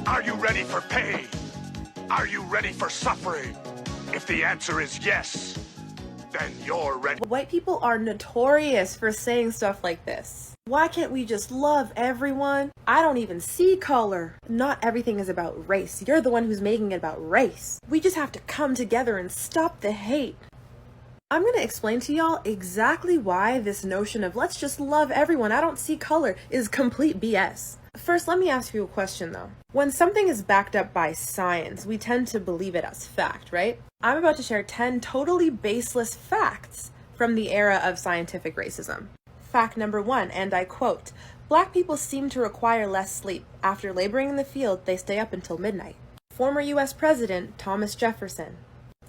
Are you ready for pain? Are you ready for suffering? If the answer is yes, then you're ready. White people are notorious for saying stuff like this. Why can't we just love everyone? I don't even see color. Not everything is about race. You're the one who's making it about race. We just have to come together and stop the hate. I'm going to explain to y'all exactly why this notion of let's just love everyone, I don't see color, is complete BS. First, let me ask you a question though. When something is backed up by science, we tend to believe it as fact, right? I'm about to share 10 totally baseless facts from the era of scientific racism. Fact number 1, and I quote, "Black people seem to require less sleep. After laboring in the field, they stay up until midnight." Former US President Thomas Jefferson.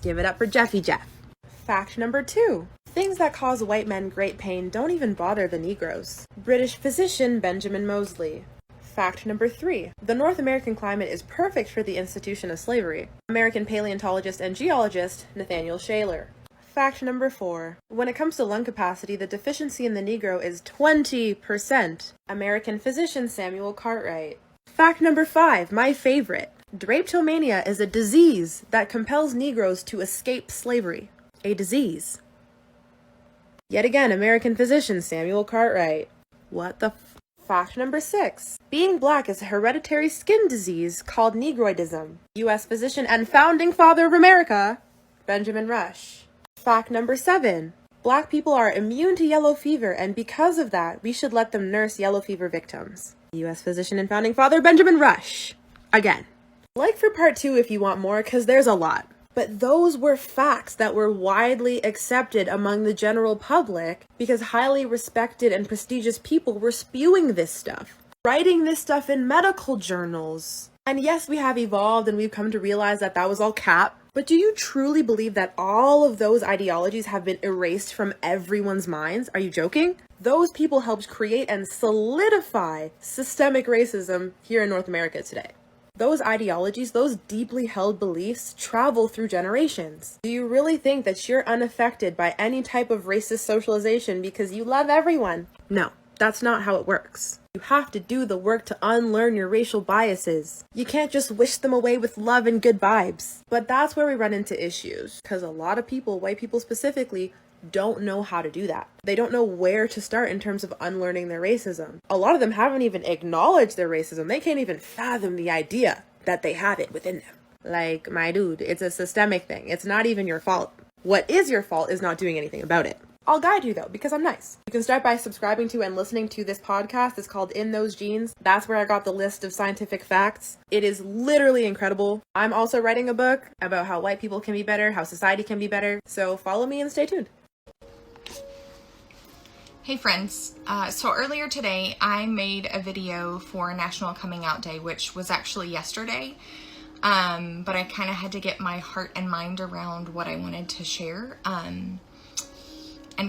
Give it up for Jeffy Jeff. Fact number 2. Things that cause white men great pain don't even bother the Negroes. British physician Benjamin Moseley. Fact number 3. The North American climate is perfect for the institution of slavery. American paleontologist and geologist Nathaniel Shaler. Fact number 4. When it comes to lung capacity, the deficiency in the Negro is 20%. American physician Samuel Cartwright. Fact number 5, my favorite. Drapetomania is a disease that compels Negroes to escape slavery. A disease. Yet again, American physician Samuel Cartwright. What the Fact number 6. Being black is a hereditary skin disease called Negroidism. U.S. physician and founding father of America, Benjamin Rush. Fact number 7. Black people are immune to yellow fever, and because of that, we should let them nurse yellow fever victims. U.S. physician and founding father, Benjamin Rush. Again. Like for part 2 if you want more, because there's a lot. But those were facts that were widely accepted among the general public because highly respected and prestigious people were spewing this stuff, writing this stuff in medical journals. And yes, we have evolved and we've come to realize that that was all cap. But do you truly believe that all of those ideologies have been erased from everyone's minds? Are you joking? Those people helped create and solidify systemic racism here in North America today. Those ideologies, those deeply held beliefs, travel through generations. Do you really think that you're unaffected by any type of racist socialization because you love everyone? No, that's not how it works. You have to do the work to unlearn your racial biases. You can't just wish them away with love and good vibes. But that's where we run into issues, because a lot of people, white people specifically, don't know how to do that. They don't know where to start in terms of unlearning their racism. A lot of them haven't even acknowledged their racism. They can't even fathom the idea that they have it within them. Like, my dude, it's a systemic thing. It's not even your fault. What is your fault is not doing anything about it. I'll guide you though, because I'm nice. You can start by subscribing to and listening to this podcast. It's called In Those Genes. That's where I got the list of scientific facts. It is literally incredible. I'm also writing a book about how white people can be better, how society can be better. So follow me and stay tuned. Hey friends, so earlier today I made a video for National Coming Out Day, which was actually yesterday, but I kind of had to get my heart and mind around what I wanted to share, and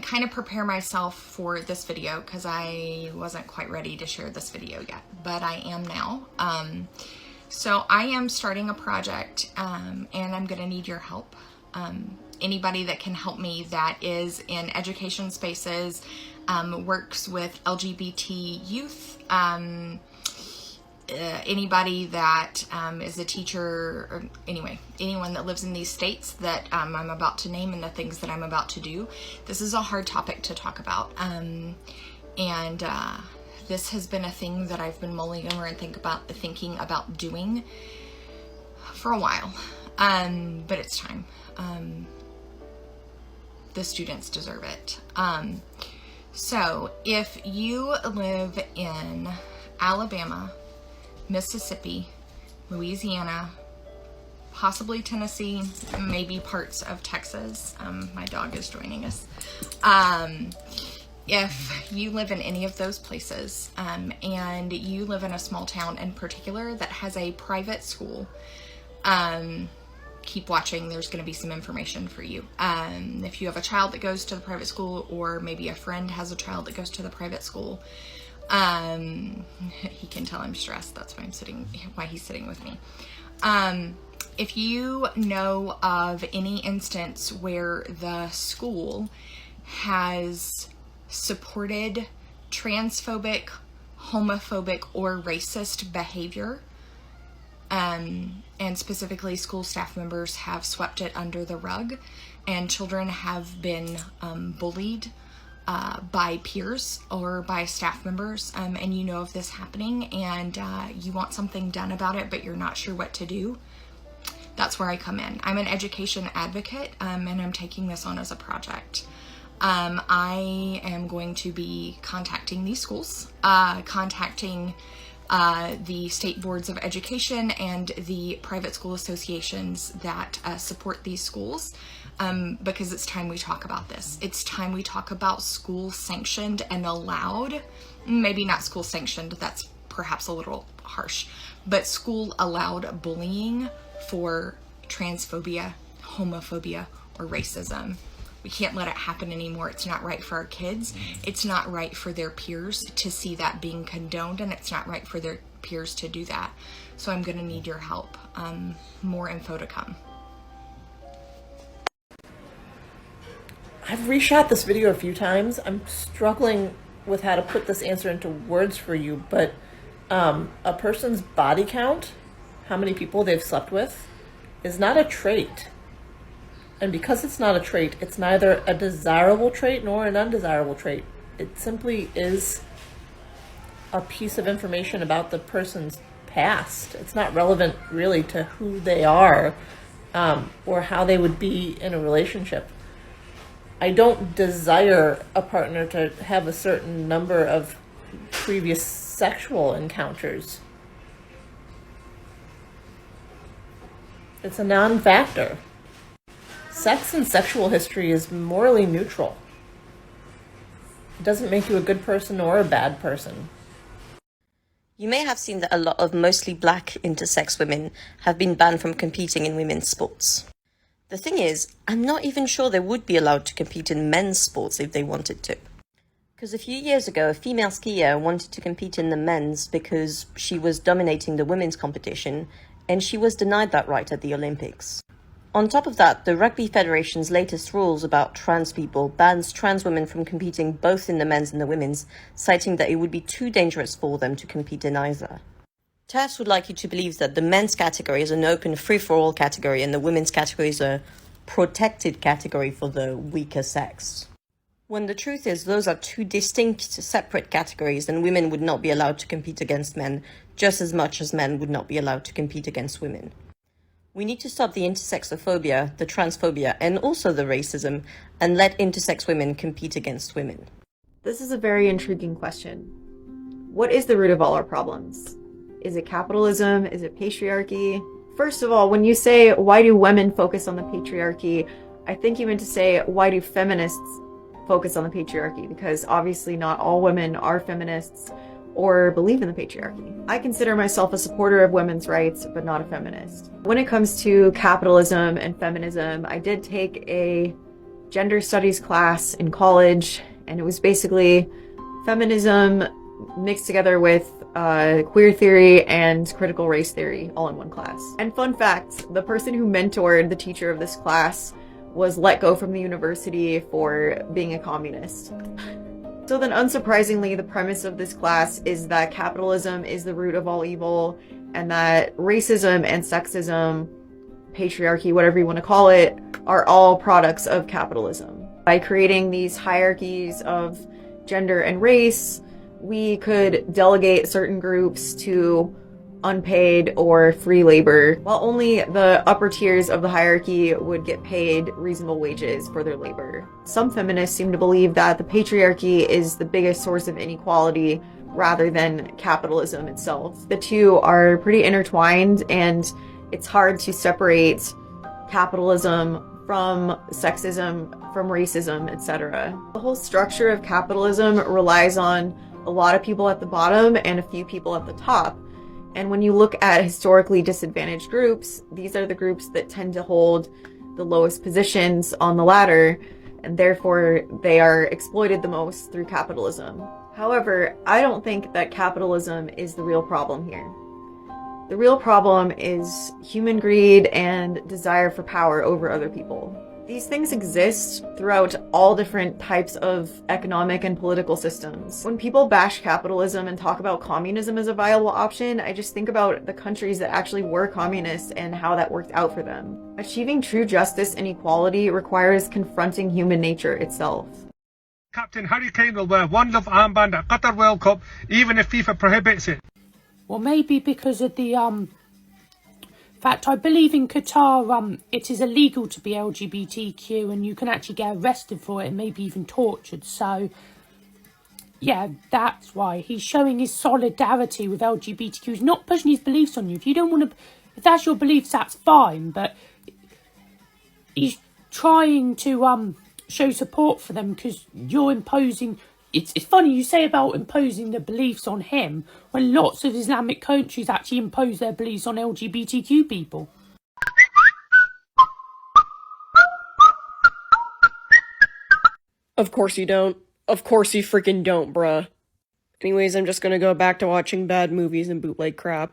kind of prepare myself for this video because I wasn't quite ready to share this video yet, but I am now. So I am starting a project, and I'm going to need your help. Anybody that can help me that is in education spaces, works with LGBT youth, anybody that is a teacher, or anyway, anyone that lives in these states that I'm about to name and the things that I'm about to do. This is a hard topic to talk about, and this has been a thing that I've been mulling over and thinking about doing for a while, but it's time. The students deserve it. So if you live in Alabama, Mississippi, Louisiana, possibly Tennessee, maybe parts of Texas, my dog is joining us. If you live in any of those places, and you live in a small town in particular that has a private school, keep watching. There's going to be some information for you. If you have a child that goes to the private school, or maybe a friend has a child that goes to the private school, he can tell I'm stressed. That's why he's sitting with me. If you know of any instance where the school has supported transphobic, homophobic, or racist behavior, and specifically school staff members have swept it under the rug, and children have been bullied by peers or by staff members, and you know of this happening, and you want something done about it, but you're not sure what to do. That's where I come in. I'm an education advocate, and I'm taking this on as a project. I am going to be contacting these schools, contacting the state boards of education and the private school associations that support these schools, because it's time we talk about this. It's time we talk about school sanctioned and allowed, maybe not school sanctioned, that's perhaps a little harsh, but school allowed bullying for transphobia, homophobia, or racism. We can't let it happen anymore. It's not right for our kids. It's not right for their peers to see that being condoned, and it's not right for their peers to do that. So I'm gonna need your help. More info to come. I've reshot this video a few times. I'm struggling with how to put this answer into words for you, but a person's body count, how many people they've slept with, is not a trait. And because it's not a trait, it's neither a desirable trait nor an undesirable trait. It simply is a piece of information about the person's past. It's not relevant really to who they are, or how they would be in a relationship. I don't desire a partner to have a certain number of previous sexual encounters. It's a non-factor. Sex and sexual history is morally neutral. It doesn't make you a good person or a bad person. You may have seen that a lot of mostly black intersex women have been banned from competing in women's sports. The thing is, I'm not even sure they would be allowed to compete in men's sports if they wanted to. Because a few years ago, a female skier wanted to compete in the men's because she was dominating the women's competition, and she was denied that right at the Olympics. On top of that, the Rugby Federation's latest rules about trans people bans trans women from competing both in the men's and the women's, citing that it would be too dangerous for them to compete in either. TERFs would like you to believe that the men's category is an open free-for-all category and the women's category is a protected category for the weaker sex. When the truth is, those are two distinct, separate categories, and women would not be allowed to compete against men just as much as men would not be allowed to compete against women. We need to stop the intersexophobia, the transphobia, and also the racism, and let intersex women compete against women. This is a very intriguing question. What is the root of all our problems? Is it capitalism? Is it patriarchy? First of all, when you say, why do women focus on the patriarchy? I think you meant to say, why do feminists focus on the patriarchy? Because obviously not all women are feminists or believe in the patriarchy. I consider myself a supporter of women's rights, but not a feminist. When it comes to capitalism and feminism, I did take a gender studies class in college, and it was basically feminism mixed together with queer theory and critical race theory all in one class. And fun fact, the person who mentored the teacher of this class was let go from the university for being a communist. So then, unsurprisingly, the premise of this class is that capitalism is the root of all evil, and that racism and sexism, patriarchy, whatever you want to call it, are all products of capitalism. By creating these hierarchies of gender and race, we could delegate certain groups to unpaid or free labor, while only the upper tiers of the hierarchy would get paid reasonable wages for their labor. Some feminists seem to believe that the patriarchy is the biggest source of inequality rather than capitalism itself. The two are pretty intertwined, and it's hard to separate capitalism from sexism, from racism, etc. The whole structure of capitalism relies on a lot of people at the bottom and a few people at the top. And when you look at historically disadvantaged groups, these are the groups that tend to hold the lowest positions on the ladder, and therefore they are exploited the most through capitalism. However, I don't think that capitalism is the real problem here. The real problem is human greed and desire for power over other people. These things exist throughout all different types of economic and political systems. When people bash capitalism and talk about communism as a viable option, I just think about the countries that actually were communist and how that worked out for them. Achieving true justice and equality requires confronting human nature itself. Captain Harry Kane will wear one love armband at Qatar World Cup, even if FIFA prohibits it. Well, maybe because of the fact, I believe in Qatar, it is illegal to be LGBTQ and you can actually get arrested for it and maybe even tortured. So, yeah, that's why he's showing his solidarity with LGBTQ. He's not pushing his beliefs on you. If you don't want to, if that's your beliefs, that's fine. But he's trying to show support for them because you're imposing. It's funny you say about imposing the beliefs on him when lots of Islamic countries actually impose their beliefs on LGBTQ people. Of course you don't. Of course you freaking don't, bruh. Anyways, I'm just gonna go back to watching bad movies and bootleg crap.